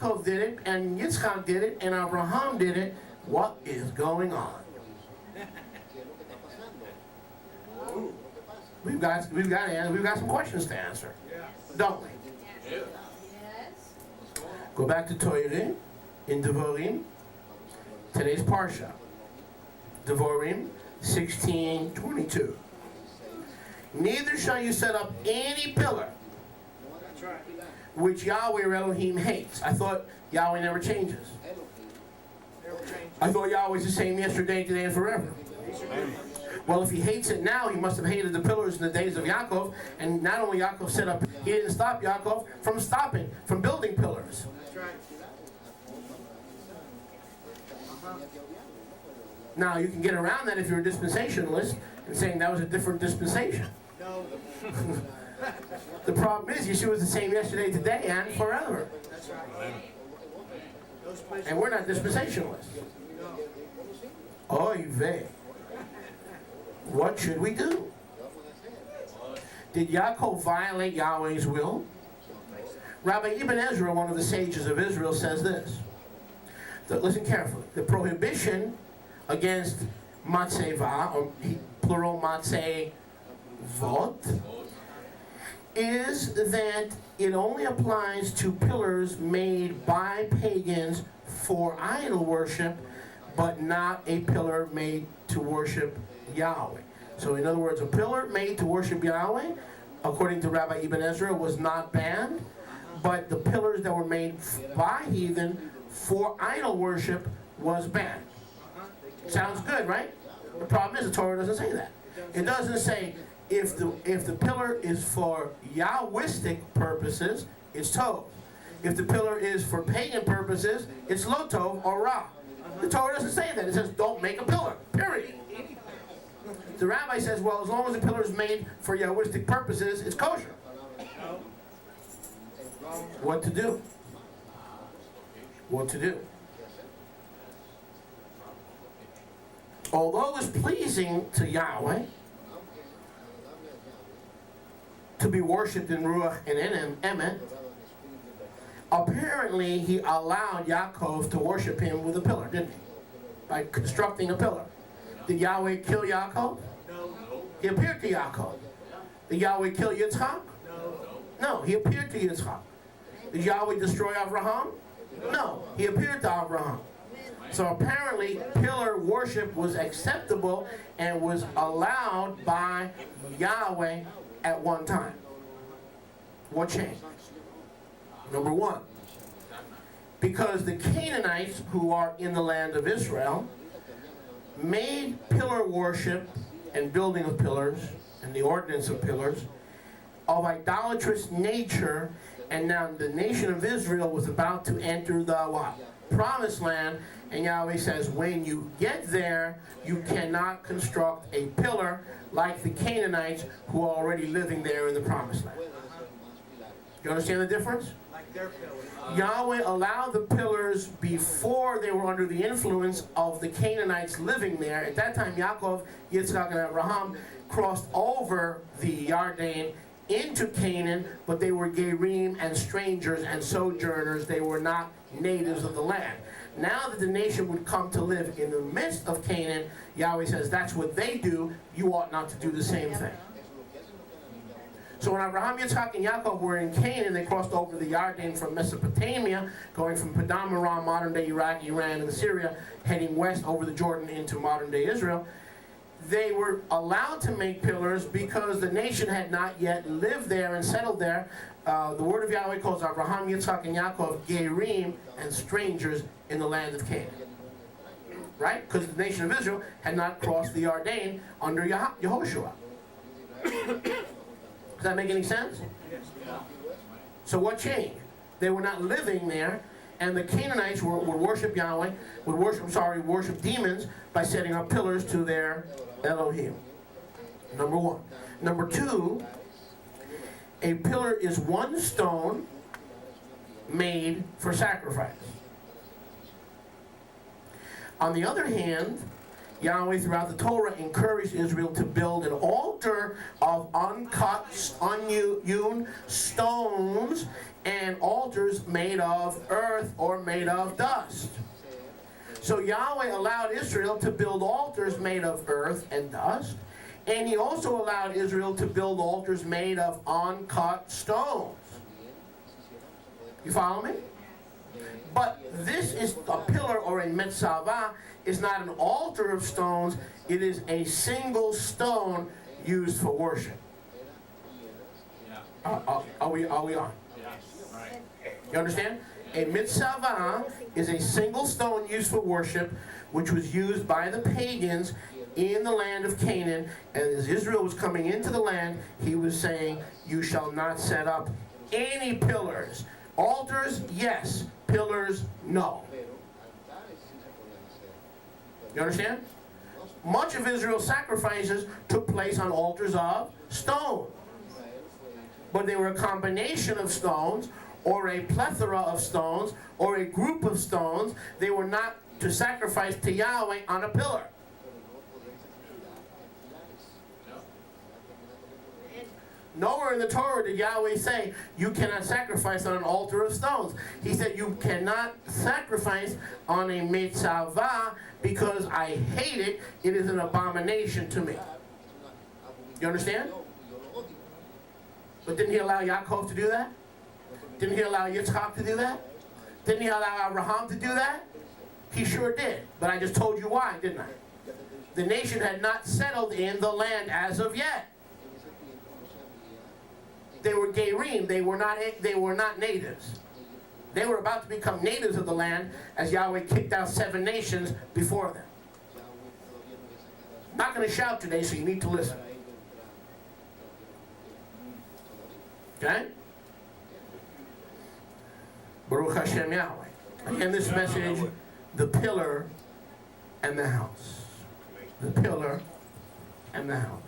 Yaakov did it, and Yitzchak did it, and Abraham did it. What is going on? We've got some questions to answer, don't we? Yes. Go back to Torah in Devarim, today's parsha. Devarim 16:22. Neither shall you set up any pillar which Yahweh your Elohim hates. I thought Yahweh never changes. I thought Yahweh's the same yesterday, today, and forever. Well, if he hates it now, he must have hated the pillars in the days of Yaakov. And not only Yaakov set up, he didn't stop Yaakov from building pillars. Now, you can get around that if you're a dispensationalist and saying that was a different dispensation. No. The problem is, Yeshua is the same yesterday, today, and forever. That's right. And we're not dispensationalists. Oy vey. What should we do? Did Yaakov violate Yahweh's will? Rabbi Ibn Ezra, one of the sages of Israel, says this. Listen carefully. The prohibition against matzeva, or plural matzevot, is that it only applies to pillars made by pagans for idol worship, but not a pillar made to worship Yahweh. So in other words, a pillar made to worship Yahweh, according to Rabbi Ibn Ezra, was not banned, but the pillars that were made by heathen for idol worship was banned. Sounds good, right? The problem is the Torah doesn't say that. It doesn't say if the pillar is for Yahwistic purposes, it's tov. If the pillar is for pagan purposes, it's lo tov or ra. The Torah doesn't say that. It says don't make a pillar, period. The rabbi says, well, as long as the pillar is made for Yahwistic purposes, it's kosher. What to do? What to do? Although it was pleasing to Yahweh to be worshipped in Ruach and in Emet, apparently he allowed Yaakov to worship him with a pillar, didn't he? By constructing a pillar. Did Yahweh kill Yaakov? No. He appeared to Yaakov. Did Yahweh kill Yitzchak? No. No, he appeared to Yitzchak. Did Yahweh destroy Abraham? No, he appeared to Abraham. So apparently, pillar worship was acceptable and was allowed by Yahweh at one time. What changed? Number one, because the Canaanites who are in the land of Israel made pillar worship and building of pillars and the ordinance of pillars of idolatrous nature, and now the nation of Israel was about to enter the what? Promised land, and Yahweh says when you get there you cannot construct a pillar like the Canaanites who are already living there in the promised land. You understand the difference? Like their pillar. Yahweh allowed the pillars before they were under the influence of the Canaanites living there. At that time, Yaakov, Yitzchak, and Abraham crossed over the Yarden into Canaan, but they were Gerim and strangers and sojourners. They were not natives of the land. Now that the nation would come to live in the midst of Canaan, Yahweh says that's what they do. You ought not to do the same thing. So when Abraham, Yitzchak, and Yaakov were in Canaan, they crossed over the Yarden from Mesopotamia, going from Padam Aram, modern-day Iraq, Iran, and Syria, heading west over the Jordan into modern-day Israel. They were allowed to make pillars because the nation had not yet lived there and settled there. The word of Yahweh calls Abraham, Yitzchak, and Yaakov Gerim and strangers in the land of Canaan. Right? Because the nation of Israel had not crossed the Yarden under Yehoshua. Does that make any sense? So what changed? They were not living there, and the Canaanites would worship Yahweh, would worship demons by setting up pillars to their Elohim. Number one. Number two, a pillar is one stone made for sacrifice. On the other hand, Yahweh throughout the Torah encouraged Israel to build an altar of uncut, unhewn stones and altars made of earth or made of dust. So Yahweh allowed Israel to build altars made of earth and dust, and he also allowed Israel to build altars made of uncut stones. You follow me? But this is a pillar or a metzavah is not an altar of stones, it is a single stone used for worship. Are we on? Yes. Right. You understand? A mitzvah is a single stone used for worship, which was used by the pagans in the land of Canaan. And as Israel was coming into the land, he was saying, you shall not set up any pillars. Altars, yes. Pillars, no. You understand? Much of Israel's sacrifices took place on altars of stone. But they were a combination of stones, or a plethora of stones, or a group of stones. They were not to sacrifice to Yahweh on a pillar. Nowhere in the Torah did Yahweh say, you cannot sacrifice on an altar of stones. He said, you cannot sacrifice on a mitzvah because I hate it. It is an abomination to me. You understand? But didn't he allow Yaakov to do that? Didn't he allow Yitzchak to do that? Didn't he allow Abraham to do that? He sure did. But I just told you why, didn't I? The nation had not settled in the land as of yet. They were Gerim. They were not natives. They were about to become natives of the land as Yahweh kicked out 7 nations before them. I'm not going to shout today, so you need to listen. Okay? Baruch Hashem Yahweh. Again, this message, the pillar and the house. The pillar and the house.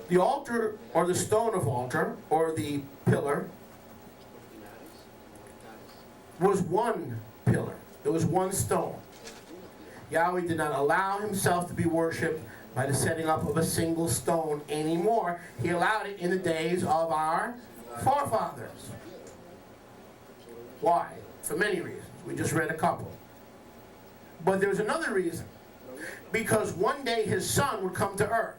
The altar, or the stone of altar, or the pillar, was one pillar. It was one stone. Yahweh did not allow himself to be worshipped by the setting up of a single stone anymore. He allowed it in the days of our forefathers. Why? For many reasons. We just read a couple. But there's another reason. Because one day his son would come to earth.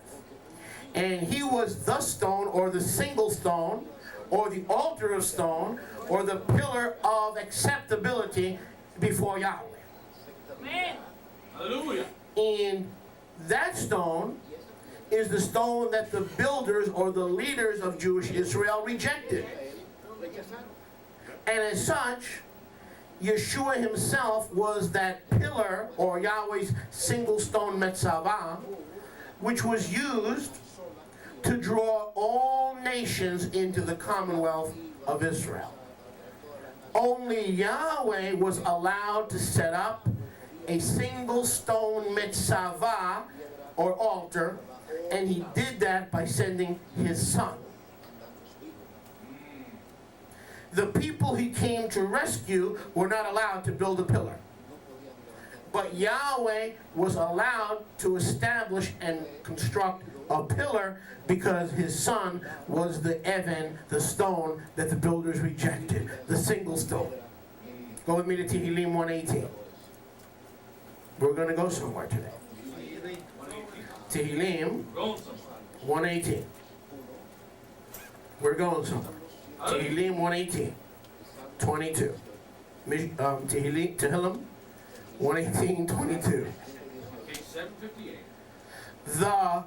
And he was the stone, or the single stone, or the altar of stone, or the pillar of acceptability before Yahweh. Amen. Hallelujah. And that stone is the stone that the builders or the leaders of Jewish Israel rejected. And as such, Yeshua himself was that pillar, or Yahweh's single stone metzavah, which was used to draw all nations into the commonwealth of Israel. Only Yahweh was allowed to set up a single stone mitzvah, or altar, and he did that by sending his son. The people he came to rescue were not allowed to build a pillar. But Yahweh was allowed to establish and construct a pillar because his son was the Evan, the stone that the builders rejected, the single stone. Go with me to Tehillim 118. We're going to go somewhere today. Tehillim 118. We're going somewhere. Tehillim 118. 22. Tehillim 118, 22. Page 758. The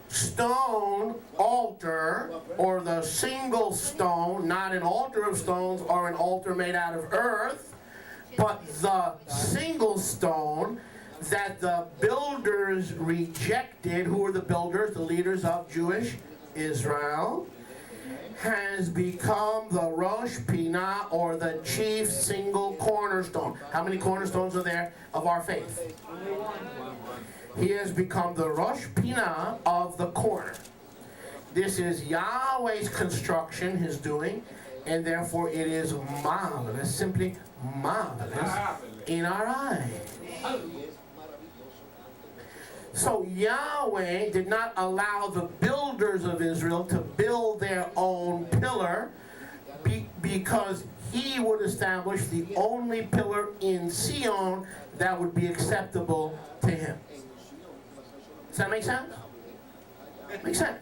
stone altar, or the single stone, not an altar of stones or an altar made out of earth, but the single stone that the builders rejected. Who were the builders? The leaders of Jewish Israel. Has become the Rosh Pinah, or the chief single cornerstone. How many cornerstones are there of our faith? He has become the Rosh Pinah of the corner. This is Yahweh's construction, his doing, and therefore it is marvelous, simply marvelous in our eyes. So Yahweh did not allow the builders of Israel to build their own pillar because he would establish the only pillar in Zion that would be acceptable to him. Does that make sense? Makes sense.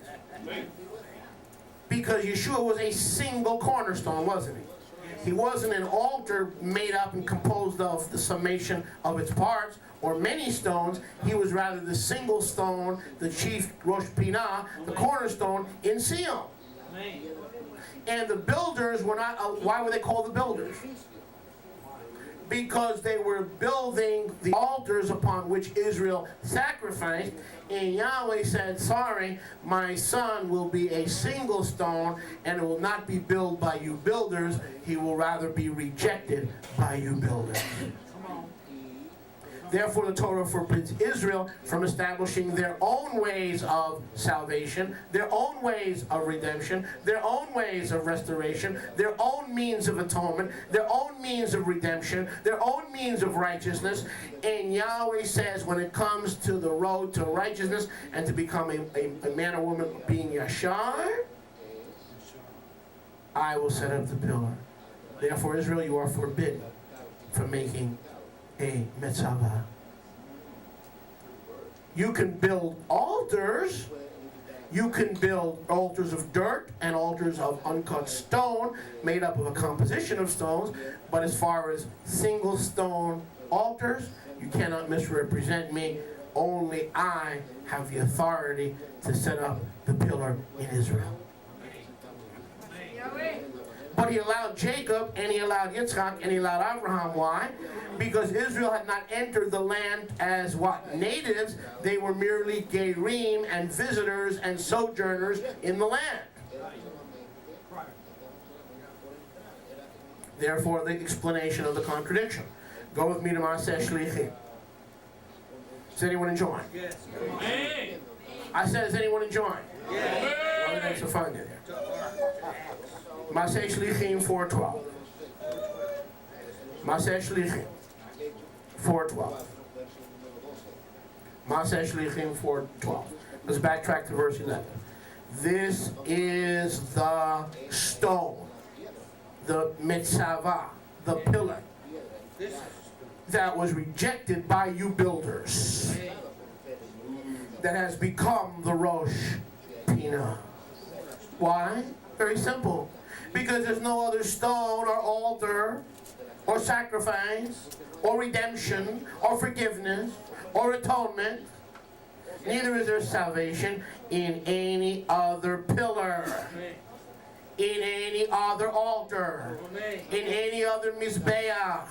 Because Yeshua was a single cornerstone, wasn't he? He wasn't an altar made up and composed of the summation of its parts or many stones. He was rather the single stone, the chief Rosh Pinah, the cornerstone in Zion. And the builders were not, why were they called the builders? Because they were building the altars upon which Israel sacrificed, and Yahweh said, sorry, my son will be a single stone, and it will not be built by you builders, he will rather be rejected by you builders. Therefore, the Torah forbids Israel from establishing their own ways of salvation, their own ways of redemption, their own ways of restoration, their own means of atonement, their own means of redemption, their own means of righteousness. And Yahweh says when it comes to the road to righteousness and to become a man or woman being Yashar, I will set up the pillar. Therefore, Israel, you are forbidden from making a metzavah. You can build altars. You can build altars of dirt and altars of uncut stone made up of a composition of stones. But as far as single stone altars, you cannot misrepresent me. Only I have the authority to set up the pillar in Israel. But he allowed Jacob, and he allowed Yitzchak, and he allowed Abraham. Why? Because Israel had not entered the land as what? Natives. They were merely gerim and visitors and sojourners in the land. Therefore, the explanation of the contradiction. Go with me to Maaseh Shlichim. Does anyone enjoy? Yes. I said, is anyone enjoying? Yes. Oh, thanks for finding it there. Maaseh Shlichim 4:12. Maaseh Shlichim 4:12. Maaseh Shlichim 4:12. Let's backtrack to verse 11. This is the stone, the mitzvah, the pillar that was rejected by you builders, that has become the Rosh Pinah. Why? Very simple. Because there's no other stone or altar or sacrifice or redemption or forgiveness or atonement. Neither is there salvation in any other pillar, in any other altar, in any other mizbeach.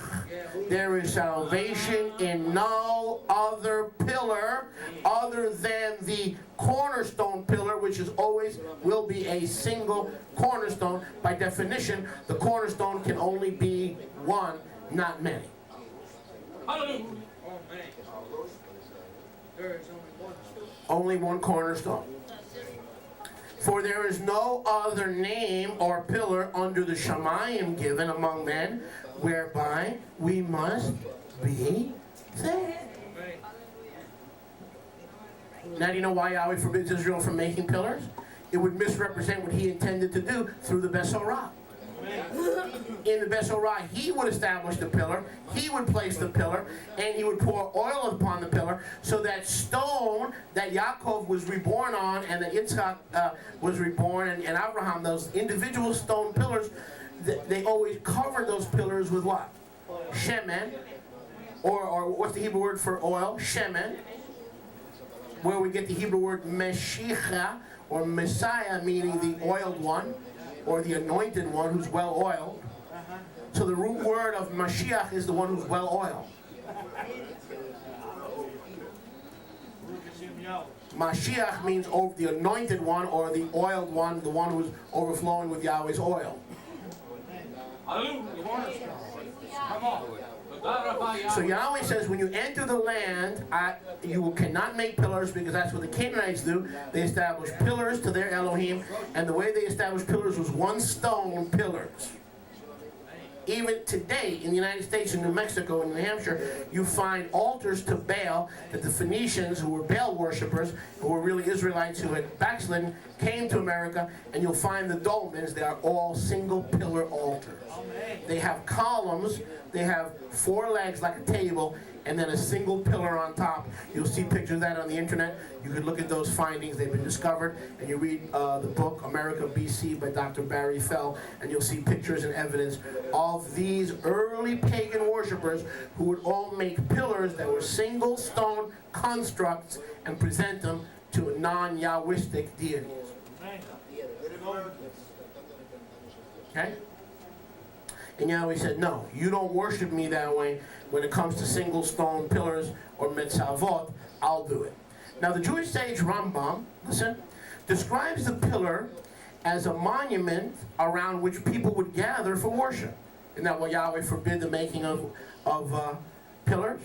There is salvation in no other pillar other than the cornerstone pillar, which is always will be a single cornerstone. By definition, the cornerstone can only be one, not many. Hallelujah. There is Only one cornerstone. For there is no other name or pillar under the Shamayim given among men whereby we must be saved. Now do you know why Yahweh forbids Israel from making pillars? It would misrepresent what he intended to do through the Besorah. In the Besorah, he would establish the pillar, he would place the pillar, and he would pour oil upon the pillar, so that stone that Yaakov was reborn on, and that Yitzchak was reborn, and Abraham, those individual stone pillars, they always covered those pillars with what? Shemen, or what's the Hebrew word for oil? Shemen, where we get the Hebrew word Meshicha, or Messiah, meaning the oiled one, or the anointed one who's well oiled. So the root word of Mashiach is the one who's well oiled. Mashiach means the anointed one, or the oiled one, the one who's overflowing with Yahweh's oil. Hallelujah. Come on. So Yahweh says, when you enter the land, you cannot make pillars, because that's what the Canaanites do. They establish pillars to their Elohim, and the way they established pillars was one stone pillars. Even today in the United States, in New Mexico, and New Hampshire, you find altars to Baal that the Phoenicians, who were Baal worshippers, who were really Israelites who had backslidden, came to America, and you'll find the dolmens. They are all single pillar altars. They have columns, they have 4 legs like a table, and then a single pillar on top. You'll see pictures of that on the internet. You can look at those findings. They've been discovered. And you read the book, America BC by Dr. Barry Fell, and you'll see pictures and evidence of these early pagan worshipers who would all make pillars that were single stone constructs and present them to non-Yahwistic deities. Okay? And Yahweh said, no, you don't worship me that way. When it comes to single stone pillars or metzavot, I'll do it. Now the Jewish sage Rambam, listen, describes the pillar as a monument around which people would gather for worship. Isn't that why Yahweh forbid the making of pillars?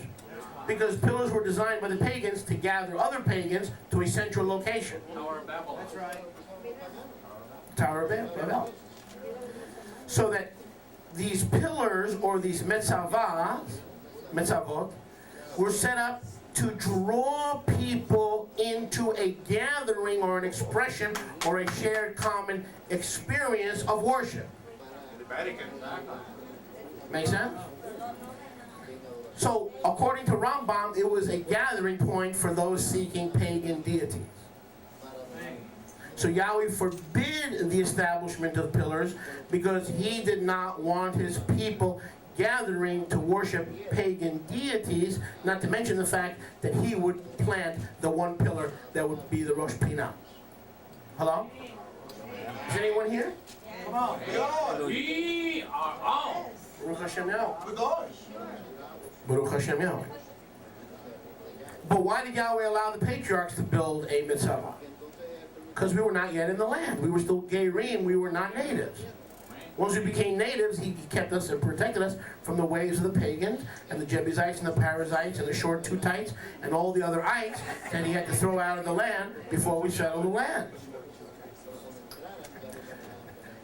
Because pillars were designed by the pagans to gather other pagans to a central location. Tower of Babel. That's right. Tower of Babel. So that these pillars, or these metzavot, were set up to draw people into a gathering or an expression or a shared common experience of worship. The Vatican. Make sense? So, according to Rambam, it was a gathering point for those seeking pagan deities. So Yahweh forbid the establishment of pillars because he did not want his people gathering to worship pagan deities, not to mention the fact that he would plant the one pillar that would be the Rosh Pinah. Hello? Is anyone here? Come on. We are on. Baruch Hashem Yahweh. We're going. Baruch Hashem Yahweh. But why did Yahweh allow the patriarchs to build a mitzvah? Because we were not yet in the land. We were still Gerim, we were not natives. Once we became natives, he kept us and protected us from the ways of the pagans and the Jebusites and the Perizzites and the Short-Tutites and all the other ites that he had to throw out of the land before we settled the land.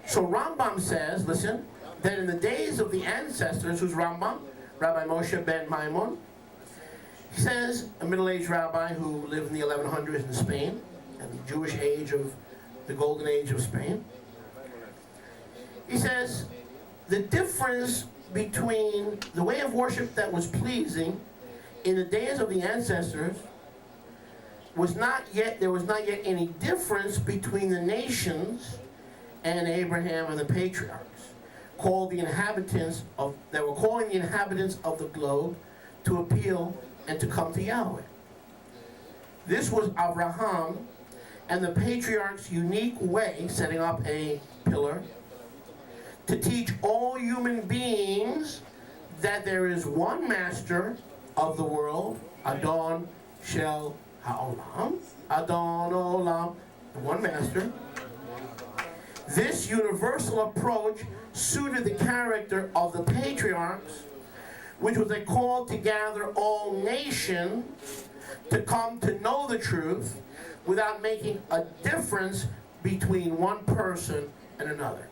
So Rambam says, listen, that in the days of the ancestors, who's Rambam? Rabbi Moshe ben Maimon. He says, a middle-aged rabbi who lived in the 1100s in Spain, and the Jewish age of, the golden age of Spain. He says, the difference between the way of worship that was pleasing in the days of the ancestors was not yet, there was not yet any difference between the nations and Abraham and the patriarchs, called the inhabitants of, that were calling the inhabitants of the globe to appeal and to come to Yahweh. This was Abraham and the patriarch's unique way, setting up a pillar, to teach all human beings that there is one master of the world, Adon Shel Ha'olam, Adon Olam, the one master. This universal approach suited the character of the patriarchs, which was a call to gather all nations to come to know the truth without making a difference between one person and another.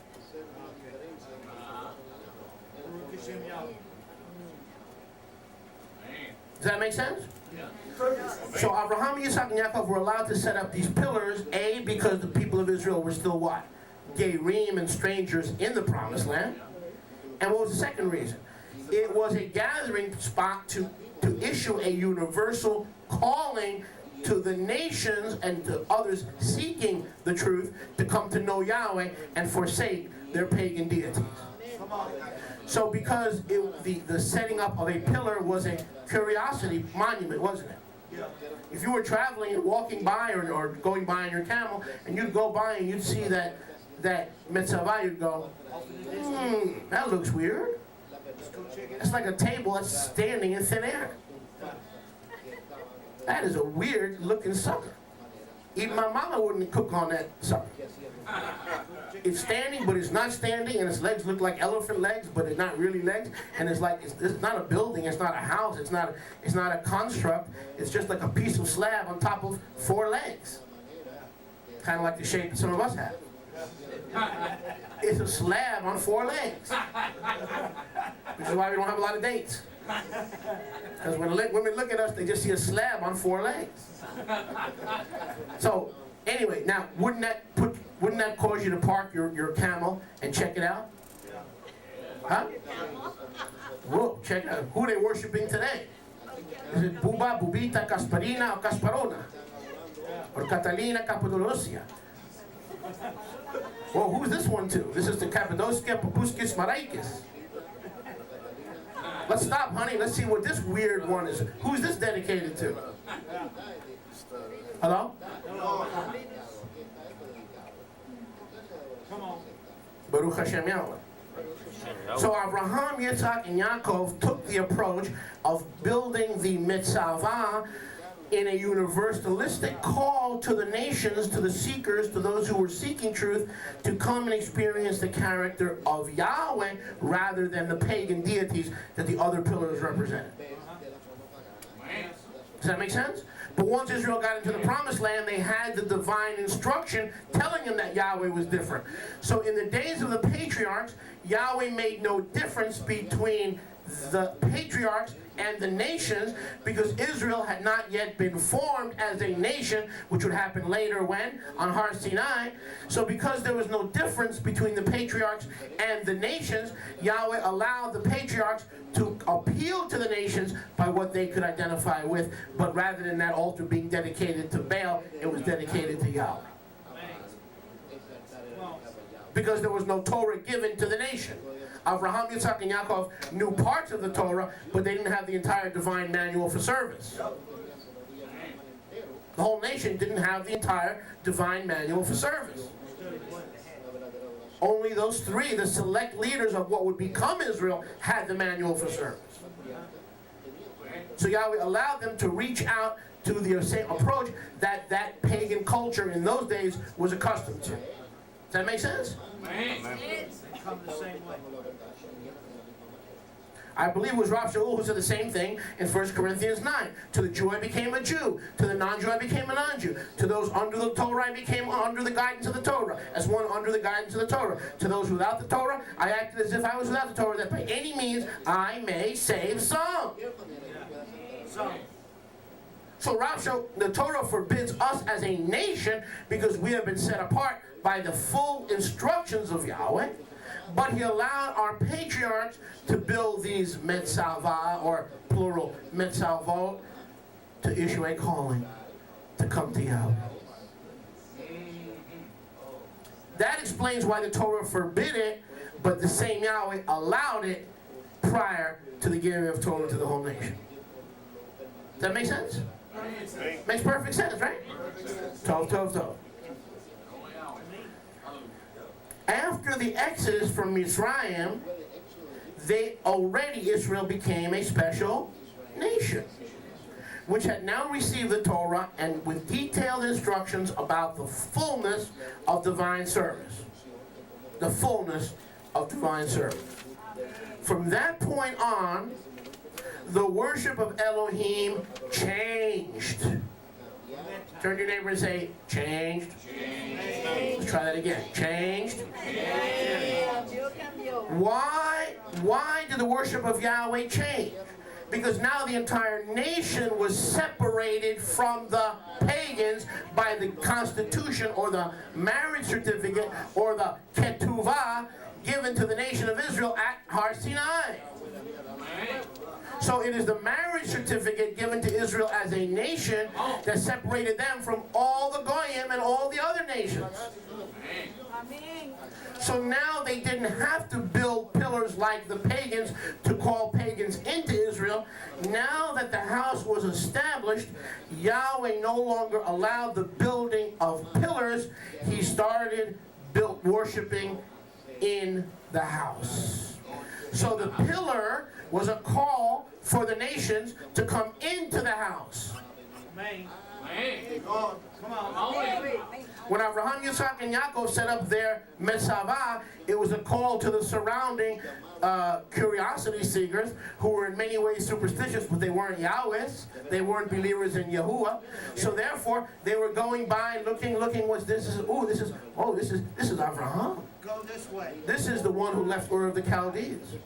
Does that make sense? So Abraham, Yitzhak, and Yaakov were allowed to set up these pillars, A, because the people of Israel were still what? Gerim and strangers in the promised land. And what was the second reason? It was a gathering spot to issue a universal calling to the nations and to others seeking the truth to come to know Yahweh and forsake their pagan deities. So because the setting up of a pillar was a curiosity monument, wasn't it? If you were traveling and walking by or going by on your camel, and you'd go by and you'd see that mitzvah, you'd go, that looks weird. It's like a table that's standing in thin air. That is a weird looking sucker. Even my mama wouldn't cook on that sucker. It's standing, but it's not standing, and its legs look like elephant legs, but it's not really legs. And it's like it's not a building, it's not a house, it's not a construct. It's just like a piece of slab on top of 4 legs, kind of like the shape some of us have. It's a slab on 4 legs. Which is why we don't have a lot of dates. Because when women look at us, they just see a slab on 4 legs. So, anyway, now, wouldn't that cause you to park your camel and check it out? Huh? Whoa, check it out. Who are they worshiping today? Is it Buba, Bubita, Kasparina, or Kasparona? Or Catalina, Cappadocia? Well, who's this one to? This is the Cappadocia, Papuskis, Maraikis. Let's stop, honey. Let's see what this weird one is. Who's this dedicated to? Hello? Come on. Baruch Hashem Yahweh. So Abraham, Yitzhak, and Yaakov took the approach of building the Mitzvah in a universalistic call to the nations, to the seekers, to those who were seeking truth, to come and experience the character of Yahweh rather than the pagan deities that the other pillars represented. Does that make sense? But once Israel got into the promised land, they had the divine instruction telling them that Yahweh was different. So in the days of the patriarchs, Yahweh made no difference between the patriarchs and the nations, because Israel had not yet been formed as a nation, which would happen later when? On Har Sinai. So because there was no difference between the patriarchs and the nations, Yahweh allowed the patriarchs to appeal to the nations by what they could identify with, but rather than that altar being dedicated to Baal, it was dedicated to Yahweh. Because there was no Torah given to the nation. Abraham, Yitzhak, and Yaakov knew parts of the Torah, but they didn't have the entire divine manual for service. The whole nation didn't have the entire divine manual for service. Only those 3, the select leaders of what would become Israel, had the manual for service. So Yahweh allowed them to reach out to the same approach that pagan culture in those days was accustomed to. Does that make sense? Come the same way. I believe it was Rav Shaul who said the same thing in 1 Corinthians 9. To the Jew I became a Jew. To the non-Jew I became a non-Jew. To those under the Torah I became under the guidance of the Torah. As one under the guidance of the Torah. To those without the Torah, I acted as if I was without the Torah, that by any means I may save some. So Rav Shaul, the Torah forbids us as a nation because we have been set apart by the full instructions of Yahweh. But he allowed our patriarchs to build these Metzavah, or plural Metzavot, to issue a calling to come to Yahweh. That explains why the Torah forbid it, but the same Yahweh allowed it prior to the giving of Torah to the whole nation. Does that make sense? Makes perfect sense, right? Tov. After the Exodus from Mizraim, Israel became a special nation, which had now received the Torah and with detailed instructions about the fullness of divine service. The fullness of divine service. From that point on, the worship of Elohim changed. Turn to your neighbor and say, changed. Let's try that again. Changed. Why did the worship of Yahweh change? Because now the entire nation was separated from the pagans by the constitution or the marriage certificate or the ketuvah given to the nation of Israel at Har Sinai. So it is the marriage certificate given to Israel as a nation that separated them from all the Goyim and all the other nations. So now they didn't have to build pillars like the pagans to call pagans into Israel. Now that the house was established, Yahweh no longer allowed the building of pillars. He started worshiping in the house. So the pillar was a call for the nations to come into the house. Amen. Hey, Come on. When Abraham, Yitzhak, and Yaakov set up their Metzavah, it was a call to the surrounding curiosity seekers who were in many ways superstitious, but they weren't Yahweh's. They weren't believers in Yahuwah. So therefore, they were going by, looking. What's this? This is Abraham. Go this way. This is the one who left Ur of the Chaldees.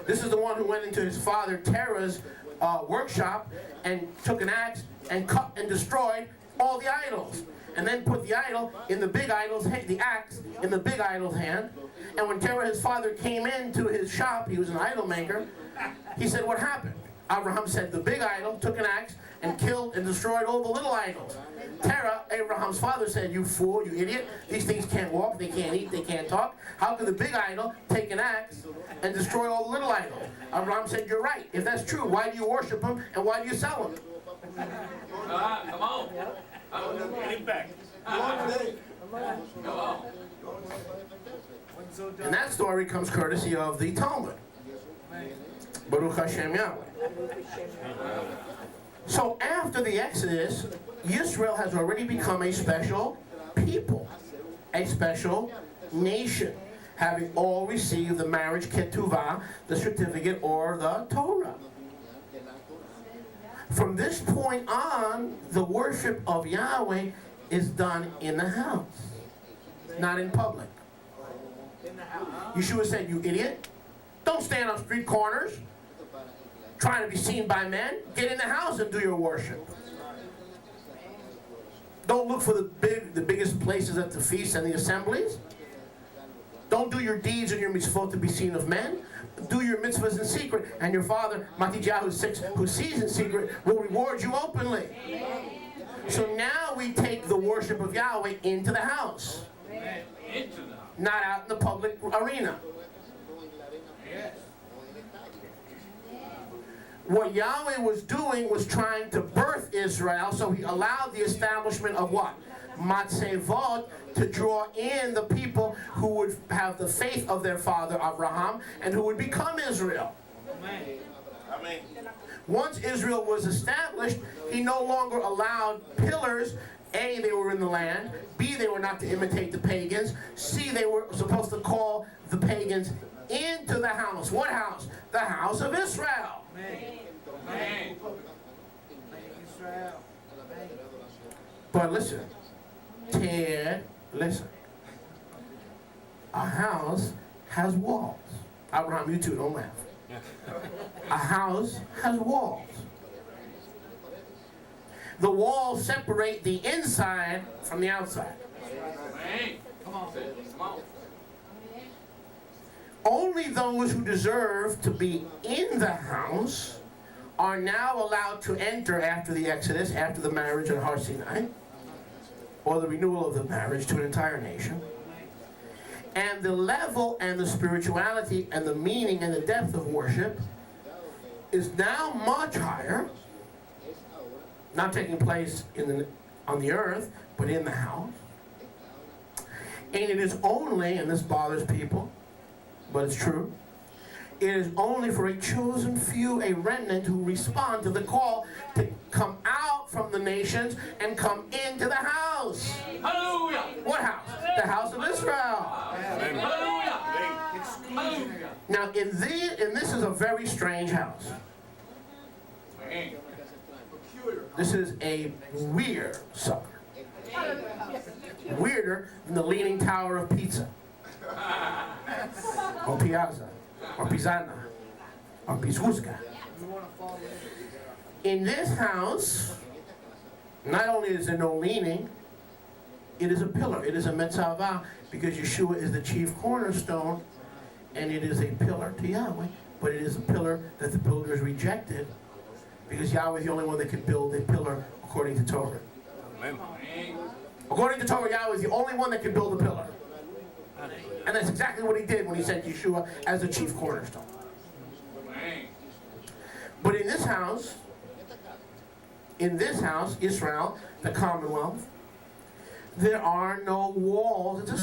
This is the one who went into his father Terah's workshop and took an axe and cut and destroyed all the idols. And then put the idol in the big idol's hand, the axe in the big idol's hand. And when Terah, his father, came into his shop, he was an idol maker, he said, what happened? Abraham said, the big idol took an axe and killed and destroyed all the little idols. Terah, Abraham's father, said, you fool, you idiot, these things can't walk, they can't eat, they can't talk. How could the big idol take an axe and destroy all the little idols? Abraham said, you're right. If that's true, why do you worship them and why do you sell them? Come on. Get him back. Come on. And that story comes courtesy of the Talmud. Baruch Hashem Yahweh. So after the Exodus, Israel has already become a special people, a special nation, having all received the marriage ketuvah, the certificate, or the Torah. From this point on, the worship of Yahweh is done in the house, not in public. Yeshua said, you idiot, don't stand on street corners trying to be seen by men. Get in the house and do your worship. Don't look for the biggest places at the feasts and the assemblies. Don't do your deeds and your mitzvot to be seen of men. Do your mitzvahs in secret, and your Father, Matityahu 6, who sees in secret, will reward you openly. So now we take the worship of Yahweh into the house, not out in the public arena. What Yahweh was doing was trying to birth Israel, so he allowed the establishment of what? Matzevot, to draw in the people who would have the faith of their father Abraham and who would become Israel. Amen. Once Israel was established, he no longer allowed pillars. A, they were in the land. B, they were not to imitate the pagans. C, they were supposed to call the pagans into the house. What house? The house of Israel. Amen. Israel. But listen, Ted, listen. A house has walls. Abraham, you too, don't laugh. A house has walls. The walls separate the inside from the outside. Amen. Come on. Come on. Only those who deserve to be in the house are now allowed to enter after the Exodus, after the marriage at Har Sinai, or the renewal of the marriage to an entire nation. And the level and the spirituality and the meaning and the depth of worship is now much higher, not taking place on the earth, but in the house. And it is only, and this bothers people, but it's true, it is only for a chosen few, a remnant, who respond to the call to come out from the nations and come into the house. Hallelujah. What house? The house of Israel. Hallelujah. Hallelujah. Now, this is a very strange house. Amen. This is a weird sucker. Weirder than the Leaning Tower of Pizza, or Piazza, or Pisana, or Pizhuska. In this house, not only is there no leaning, it is a pillar. It is a metzavah, because Yeshua is the chief cornerstone, and it is a pillar to Yahweh, but it is a pillar that the builders rejected, because Yahweh is the only one that can build a pillar according to Torah. Amen. According to Torah, Yahweh is the only one that can build a pillar. And that's exactly what he did when he sent Yeshua as the chief cornerstone. But in this house, Israel, the Commonwealth, there are no walls. It's a